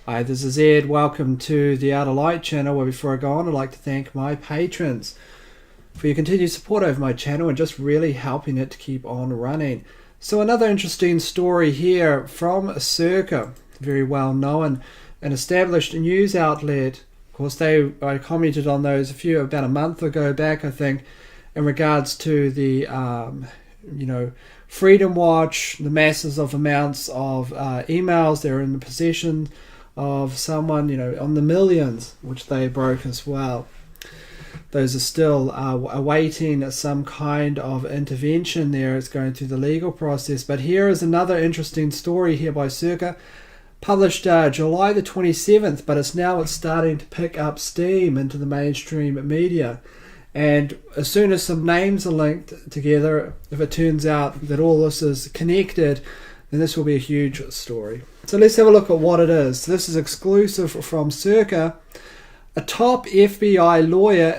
Hi, this is Ed. Welcome to the Outer Light channel, where before I go on, I'd like to thank my patrons for your continued support over my channel and just really helping it to keep on running. So another interesting story here from CIRCA, very well known, an established news outlet. Of course, I commented on those about a month ago back, I think, in regards to the Freedom Watch, the masses of amounts of emails they're in the possession of someone, on the millions, which they broke as well. Those are still awaiting some kind of intervention there. It's going through the legal process. But here is another interesting story here by CIRCA, published July the 27th, but it's starting to pick up steam into the mainstream media. And as soon as some names are linked together, if it turns out that all this is connected, then this will be a huge story. So let's have a look at what it is. This is exclusive from CIRCA. A top FBI lawyer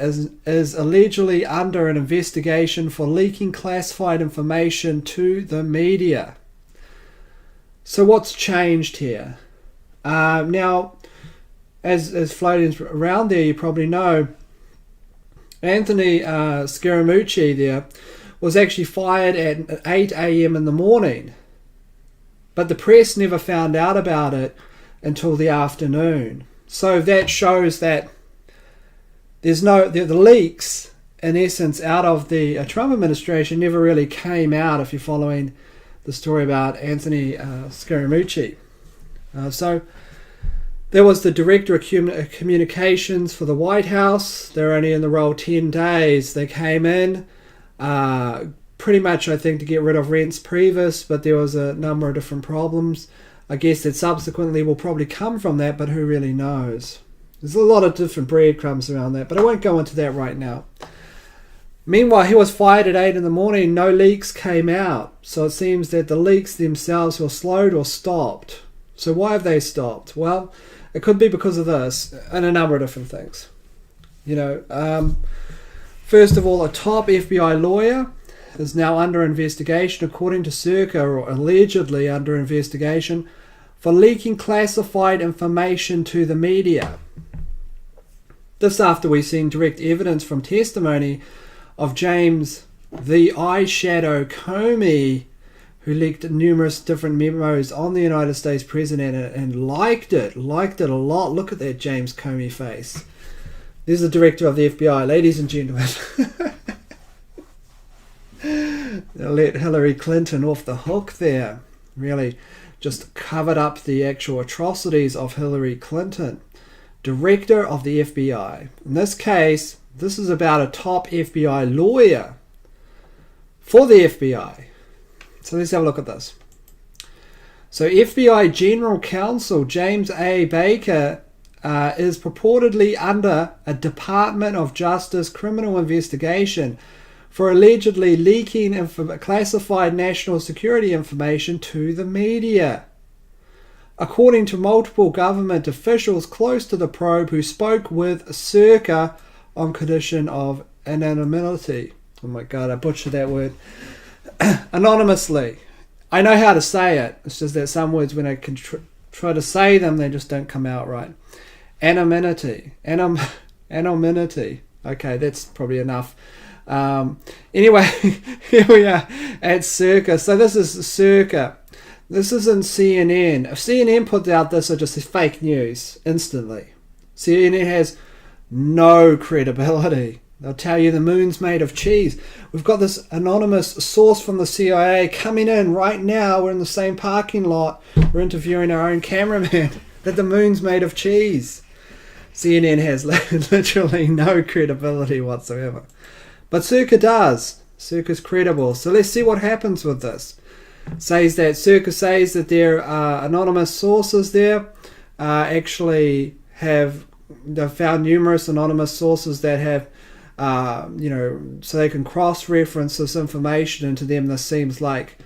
is allegedly under an investigation for leaking classified information to the media. So what's changed here? Now, as floating around there, you probably know, Anthony Scaramucci there was actually fired at 8 a.m. in the morning. But the press never found out about it until the afternoon. So that shows that the leaks, in essence, out of the Trump administration never really came out, if you're following the story about Anthony Scaramucci. So there was the director of communications for the White House. They're only in the role 10 days. They came in pretty much, I think, to get rid of Reince Priebus, but there was a number of different problems. I guess that subsequently will probably come from that, but who really knows? There's a lot of different breadcrumbs around that, but I won't go into that right now. Meanwhile, he was fired at 8 in the morning. No leaks came out. So it seems that the leaks themselves were slowed or stopped. So why have they stopped? Well, it could be because of this and a number of different things. First of all, a top FBI lawyer is now under investigation, according to CIRCA, or allegedly under investigation, for leaking classified information to the media. This after we've seen direct evidence from testimony of James the Eyeshadow Comey, who leaked numerous different memos on the United States president and liked it a lot. Look at that James Comey face. There's the director of the FBI, ladies and gentlemen. They'll let Hillary Clinton off the hook there. Really just covered up the actual atrocities of Hillary Clinton, director of the FBI. In this case, this is about a top FBI lawyer for the FBI. So let's have a look at this. So FBI General Counsel James A. Baker is purportedly under a Department of Justice criminal investigation for allegedly leaking classified national security information to the media. According to multiple government officials close to the probe who spoke with CIRCA on condition of anonymity. Oh my God, I butchered that word. Anonymously. I know how to say it. It's just that some words, when I can try to say them, they just don't come out right. Anonymity. Anonymity. Okay, that's probably enough. Anyway, here we are at CIRCA. So this is CIRCA. This isn't CNN. If CNN put out this, it just is fake news instantly. CNN has no credibility. They'll tell you the moon's made of cheese. We've got this anonymous source from the CIA coming in right now. We're in the same parking lot. We're interviewing our own cameraman that the moon's made of cheese. CNN has literally no credibility whatsoever. But CIRCA does. CIRCA's credible. So let's see what happens with this. CIRCA says that their anonymous sources there they've found numerous anonymous sources that have, so they can cross-reference this information, and to them this seems like,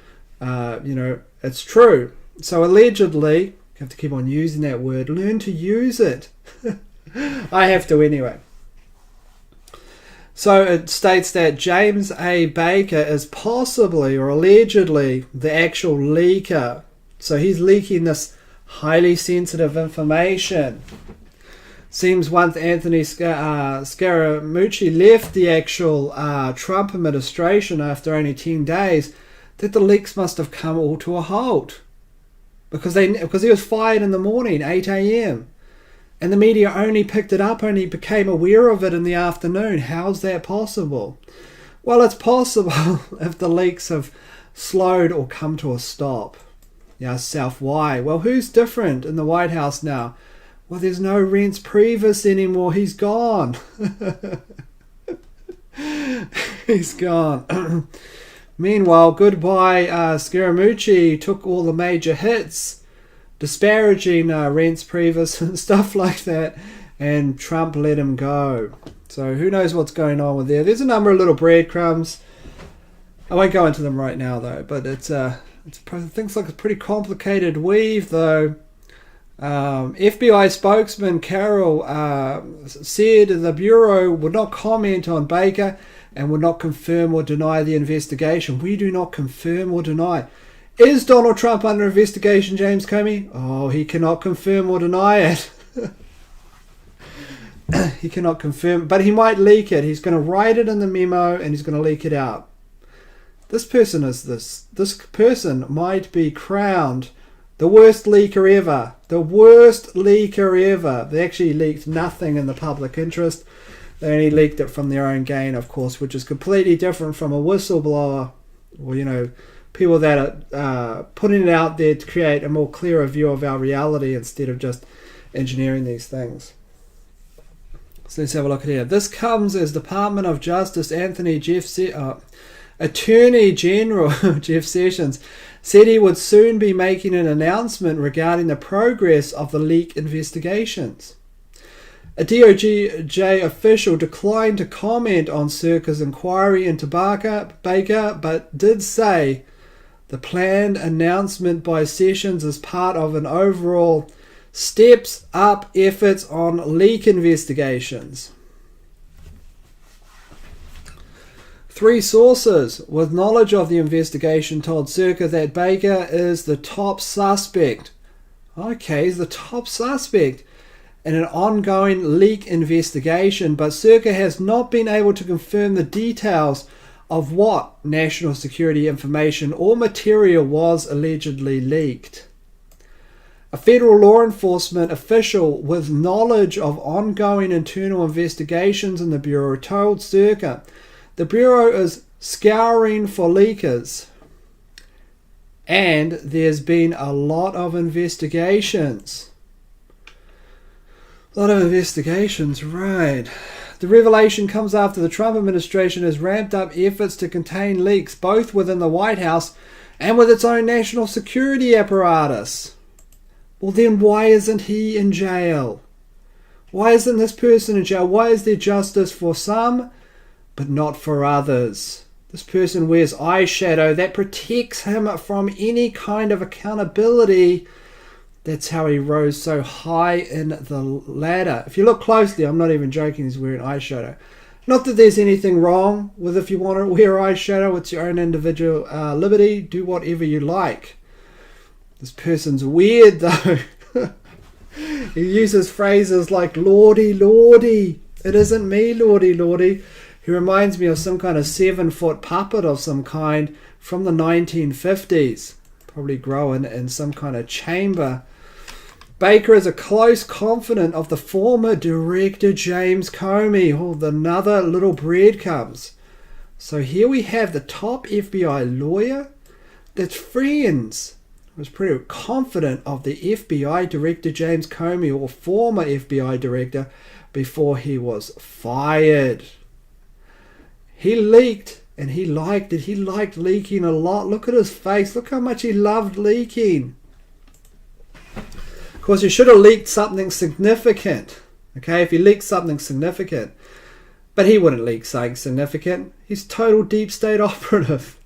it's true. So allegedly, you have to keep on using that word, learn to use it. I have to anyway. So it states that James A. Baker is possibly or allegedly the actual leaker. So he's leaking this highly sensitive information. Seems once Anthony Scaramucci left the actual Trump administration after only 10 days, that the leaks must have come all to a halt. Because he was fired in the morning, 8 a.m. And the media only picked it up, only became aware of it in the afternoon. How's that possible? Well, it's possible if the leaks have slowed or come to a stop. Yeah, South why? Well, who's different in the White House now? Well, there's no Reince Priebus anymore. He's gone. He's gone. Meanwhile, goodbye Scaramucci took all the major hits, disparaging Reince Priebus and stuff like that, and Trump let him go. So who knows what's going on with there. There's a number of little breadcrumbs. I won't go into them right now, though, but it looks like a pretty complicated weave, though. FBI spokesman Carroll said the Bureau would not comment on Baker and would not confirm or deny the investigation. We do not confirm or deny. Is Donald Trump under investigation, James Comey? Oh, he cannot confirm or deny it. He cannot confirm, but he might leak it. He's going to write it in the memo and he's going to leak it out. This person might be crowned the worst leaker ever. The worst leaker ever. They actually leaked nothing in the public interest. They only leaked it from their own gain, of course, which is completely different from a whistleblower or, people that are putting it out there to create a more clearer view of our reality instead of just engineering these things. So let's have a look at here. This comes as Department of Justice Attorney General Jeff Sessions said he would soon be making an announcement regarding the progress of the leak investigations. A DOJ official declined to comment on CIRCA's inquiry into Baker, but did say the planned announcement by Sessions is part of an overall steps up efforts on leak investigations. 3 sources with knowledge of the investigation told CIRCA that Baker is the top suspect. Okay, he's the top suspect in an ongoing leak investigation, but CIRCA has not been able to confirm the details of what national security information or material was allegedly leaked. A federal law enforcement official with knowledge of ongoing internal investigations in the Bureau told CIRCA the Bureau is scouring for leakers, and there's been a lot of investigations. A lot of investigations, right. The revelation comes after the Trump administration has ramped up efforts to contain leaks, both within the White House and with its own national security apparatus. Well, then why isn't he in jail? Why isn't this person in jail? Why is there justice for some, but not for others? This person wears eyeshadow that protects him from any kind of accountability. That's how he rose so high in the ladder. If you look closely, I'm not even joking, he's wearing eyeshadow. Not that there's anything wrong with if you want to wear eyeshadow, it's your own individual liberty. Do whatever you like. This person's weird though. He uses phrases like Lordy, Lordy. It isn't me, Lordy, Lordy. He reminds me of some kind of 7-foot puppet of some kind from the 1950s. Probably growing in some kind of chamber. Baker is a close confidant of the former director James Comey. Oh, another little breadcrumbs. So here we have the top FBI lawyer that's friends. Was pretty confident of the FBI director James Comey, or former FBI director, before he was fired. He leaked, and he liked it. He liked leaking a lot. Look at his face. Look how much he loved leaking. Of course, he should have leaked something significant. Okay, if he leaked something significant. But he wouldn't leak something significant. He's total deep state operative.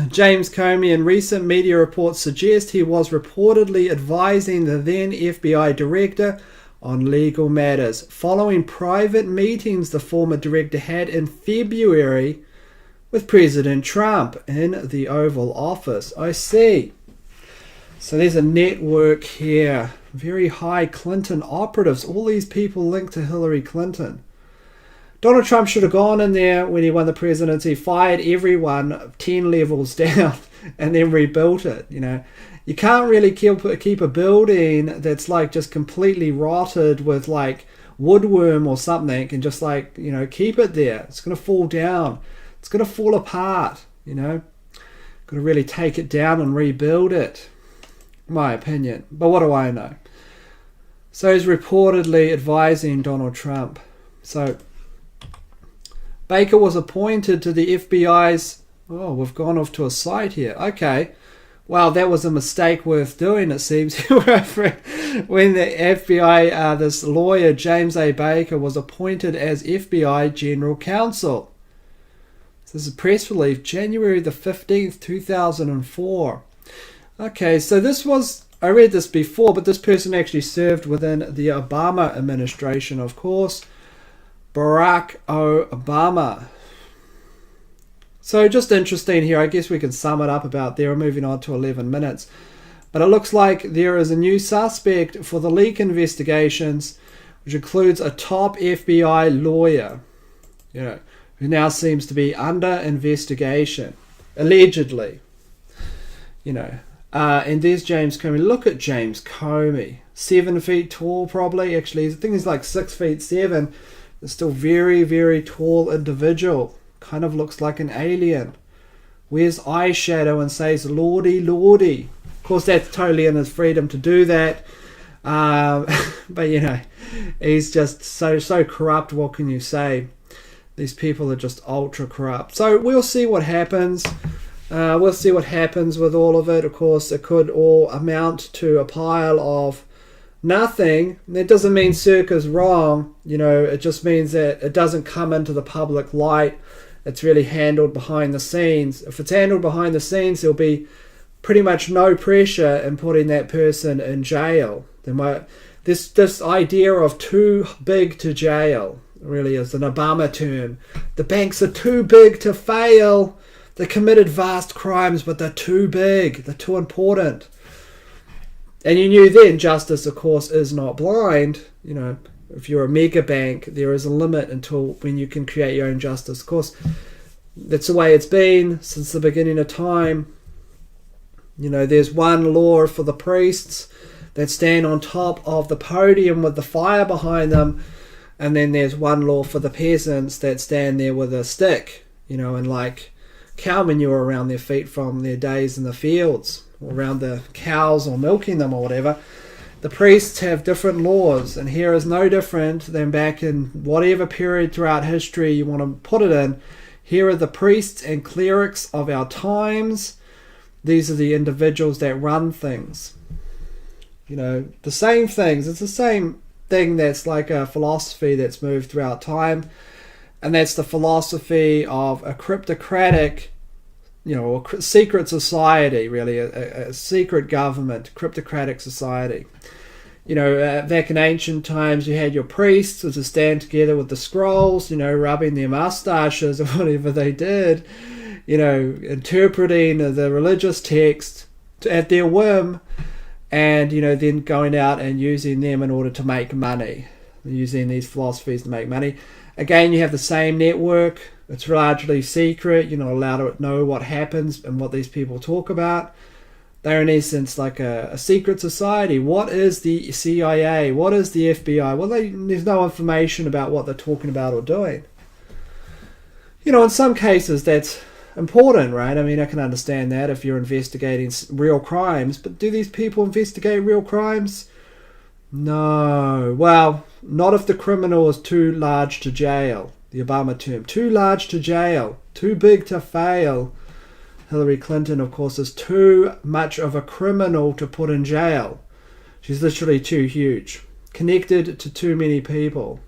James Comey, in recent media reports, suggest he was reportedly advising the then FBI director on legal matters, following private meetings the former director had in February with President Trump in the Oval Office. I see. So there's a network here. Very high Clinton operatives. All these people linked to Hillary Clinton. Donald Trump should have gone in there when he won the presidency, fired everyone 10 levels down, and then rebuilt it. You know, you can't really keep a building that's like just completely rotted with like woodworm or something and just like, you know, keep it there. It's going to fall down. It's going to fall apart, you know. Got to really take it down and rebuild it, my opinion. But what do I know? So he's reportedly advising Donald Trump. So Baker was appointed to the FBI's... Oh, we've gone off to a site here. Okay. Well, that was a mistake worth doing, it seems. When the FBI, this lawyer, James A. Baker, was appointed as FBI General Counsel. This is a press release, January the 15th, 2004. Okay, so this was... I read this before, but this person actually served within the Obama administration, of course. Barack Obama. So just interesting here. I guess we can sum it up about there. We're moving on to 11 minutes. But it looks like there is a new suspect for the leak investigations, which includes a top FBI lawyer, you know, who now seems to be under investigation, allegedly. You know, and there's James Comey. Look at James Comey. 7 feet tall, probably. Actually, I think he's like 6'7". Still very, very tall individual. Kind of looks like an alien. Wears eyeshadow and says, "Lordy, Lordy." Of course, that's totally in his freedom to do that. But, you know, he's just so corrupt. What can you say? These people are just ultra corrupt. So we'll see what happens. We'll see what happens with all of it. Of course, it could all amount to a pile of nothing. That doesn't mean CIRCA's wrong. You know, it just means that it doesn't come into the public light. It's really handled behind the scenes. If it's handled behind the scenes, there'll be pretty much no pressure in putting that person in jail. This idea of too big to jail really is an Obama term. The banks are too big to fail. They committed vast crimes, but they're too big. They're too important. And you knew then justice, of course, is not blind. You know, if you're a mega bank, there is a limit until when you can create your own justice. Of course, that's the way it's been since the beginning of time. You know, there's one law for the priests that stand on top of the podium with the fire behind them, and then there's one law for the peasants that stand there with a stick, you know, and like cow manure around their feet from their days in the fields, or around the cows or milking them or whatever. The priests have different laws, and here is no different than back in whatever period throughout history you want to put it in. Here are the priests and clerics of our times. These are the individuals that run things. You know, the same things. It's the same thing that's like a philosophy that's moved throughout time, and that's the philosophy of a cryptocratic, you know, a secret society, really, a secret government, cryptocratic society. You know, back in ancient times, you had your priests who would stand together with the scrolls, you know, rubbing their mustaches or whatever they did, you know, interpreting the religious text at their whim, and, you know, then going out and using them in order to make money, using these philosophies to make money. Again, you have the same network. It's largely secret. You're not allowed to know what happens and what these people talk about. They're in essence like a secret society. What is the CIA? What is the FBI? Well, there's no information about what they're talking about or doing. You know, in some cases that's important, right? I mean, I can understand that if you're investigating real crimes, but do these people investigate real crimes? No. Well, not if the criminal is too large to jail. The Obama term. Too large to jail. Too big to fail. Hillary Clinton, of course, is too much of a criminal to put in jail. She's literally too huge. Connected to too many people.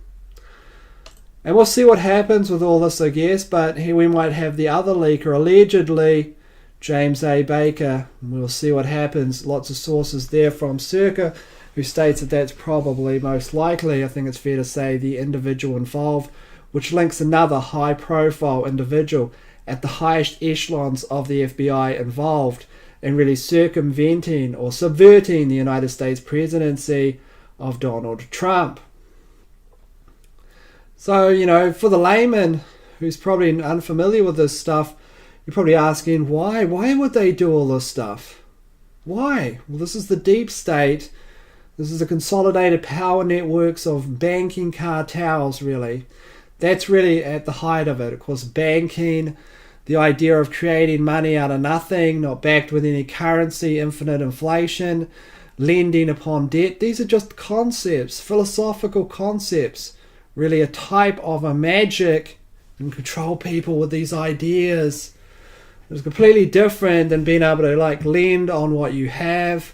And we'll see what happens with all this, I guess. But here we might have the other leaker, allegedly, James A. Baker. We'll see what happens. Lots of sources there from CIRCA, who states that that's probably most likely, I think it's fair to say, the individual involved, which links another high-profile individual at the highest echelons of the FBI involved and really circumventing or subverting the United States presidency of Donald Trump. So, for the layman who's probably unfamiliar with this stuff, you're probably asking, why? Why would they do all this stuff? Why? Well, this is the deep state. This is the consolidated power networks of banking cartels, really. That's really at the height of it. Of course, banking, the idea of creating money out of nothing, not backed with any currency, infinite inflation, lending upon debt. These are just concepts, philosophical concepts, really a type of a magic, and control people with these ideas. It's completely different than being able to lend on what you have.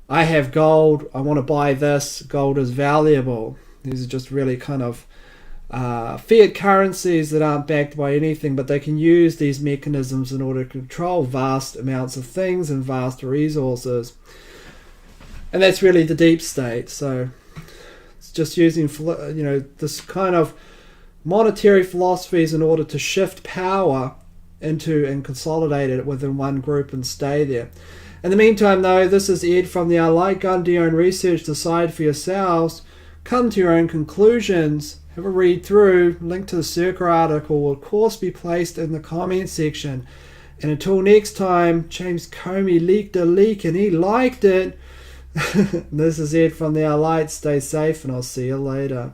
I have gold, I want to buy this, gold is valuable. These are just really kind of fiat currencies that aren't backed by anything, but they can use these mechanisms in order to control vast amounts of things and vast resources. And that's really the deep state. So it's just using this kind of monetary philosophies in order to shift power into and consolidate it within one group and stay there. In the meantime, though, this is Ed from the I Like Gun. Do your own research, decide for yourselves, come to your own conclusions, have a read through. Link to the CIRCA article will of course be placed in the comment section. And until next time, James Comey leaked a leak and he liked it. This is Ed from the I Like. Stay safe and I'll see you later.